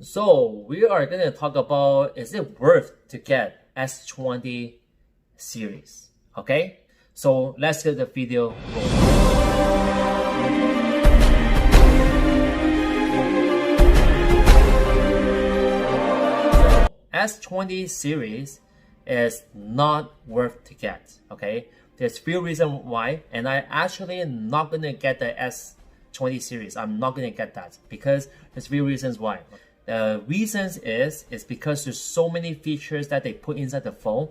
So we are going to talk about, is it worth to get S20 series? Okay, so let's get the video rolling. S20 series is not worth to get. Okay, there's few reasons why, and I actually not gonna get the S20 series. I'm not gonna get that because there's few reasons why. The reasons is because there's so many features that they put inside the phone.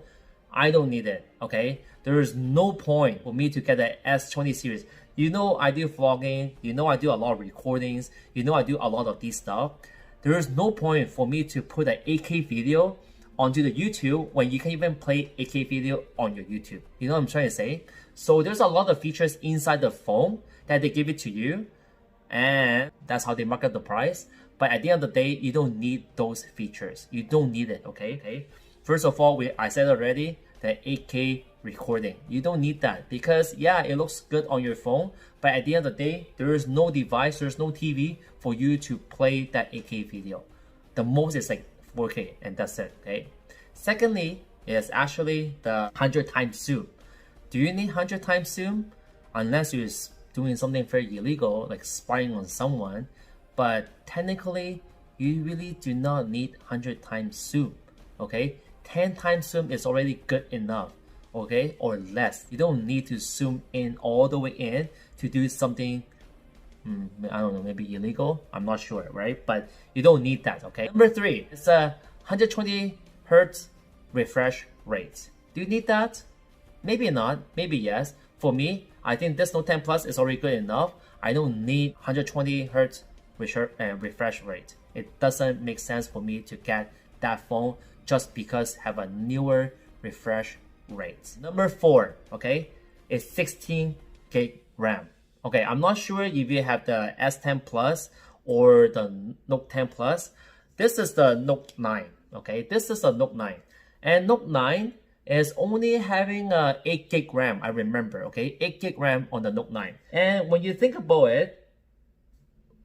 I don't need it. Okay, there is no point for me to get the S20 series. You know, I do vlogging. You know, I do a lot of recordings. You know, I do a lot of these stuff. There is no point for me to put an 8K video onto the YouTube when you can even play 8K video on your YouTube. You know what I'm trying to say? So there's a lot of features inside the phone that they give it to you, and that's how they mark up the price. But at the end of the day, you don't need those features. You don't need it, okay? First of all, I said already, the 8K recording. You don't need that because yeah, it looks good on your phone, but at the end of the day, there is no device, there's no TV for you to play that 8K video. The most is like 4K and that's it, okay? Secondly, is actually the 100 times zoom. Do you need 100 times zoom? Unless you're doing something very illegal, like spying on someone, but technically, you really do not need 100 times zoom, okay? 10 times zoom is already good enough, okay, or less. You don't need to zoom in all the way in to do something, I don't know, maybe illegal. I'm not sure, right? But you don't need that, okay? Number 3, it's a 120 hertz refresh rate. Do you need that? Maybe not, maybe yes. For me, I think this Note 10 Plus is already good enough. I don't need 120 hertz refresh rate. It doesn't make sense for me to get that phone just because have a newer refresh rate. Number 4, okay, is 16 gig RAM. Okay, I'm not sure if you have the S10 Plus or the Note 10 Plus. This is the Note 9, okay? This is the Note 9. And Note 9 is only having 8 gig RAM, I remember, okay? 8 gig RAM on the Note 9. And when you think about it,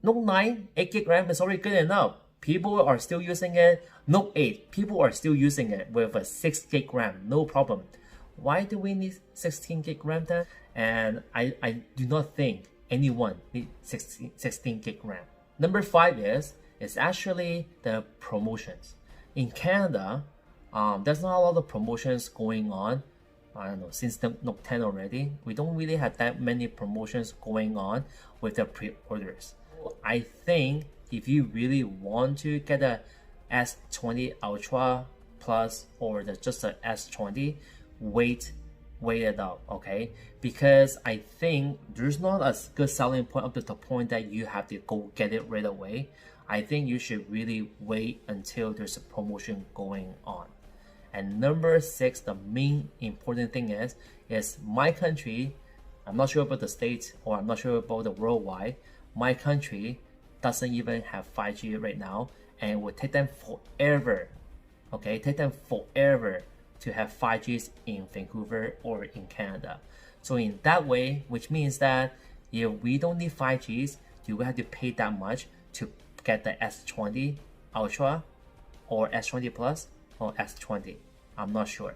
Note 9, 8 gig RAM is already good enough. People are still using it. Note 8, people are still using it with a 6 gig RAM, no problem. Why do we need 16 gig RAM then? And I do not think anyone needs 16 gig RAM. Number 5 is actually the promotions. In Canada, there's not a lot of promotions going on. I don't know, since the Note 10 already, we don't really have that many promotions going on with the pre-orders. I think if you really want to get a S20 Ultra Plus or just a S20, wait it out, okay? Because I think there's not a good selling point up to the point that you have to go get it right away. I think you should really wait until there's a promotion going on. And number 6, the main important thing is my country, I'm not sure about the States or I'm not sure about the worldwide, my country doesn't even have 5G right now, and it will take them forever, okay? Take them forever to have 5Gs in Vancouver or in Canada. So in that way, which means that if we don't need 5Gs, do we have to pay that much to get the S20 Ultra or S20 Plus or S20? I'm not sure,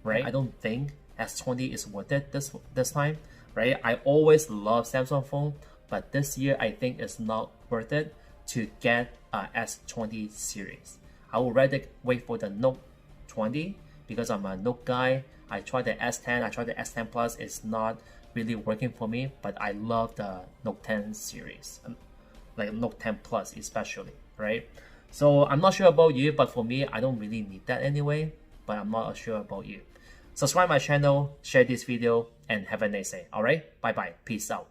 right? I don't think S20 is worth it this time, right? I always love Samsung phone, but this year I think it's not worth it to get a S20 series. I would rather wait for the Note 20 because I'm a Note guy. I tried the S10, I tried the S10 Plus. It's not really working for me, but I love the Note 10 series, like Note 10 Plus especially, right? So I'm not sure about you, but for me, I don't really need that anyway, but I'm not sure about you. Subscribe my channel, share this video, and have a nice day. All right, bye-bye, peace out.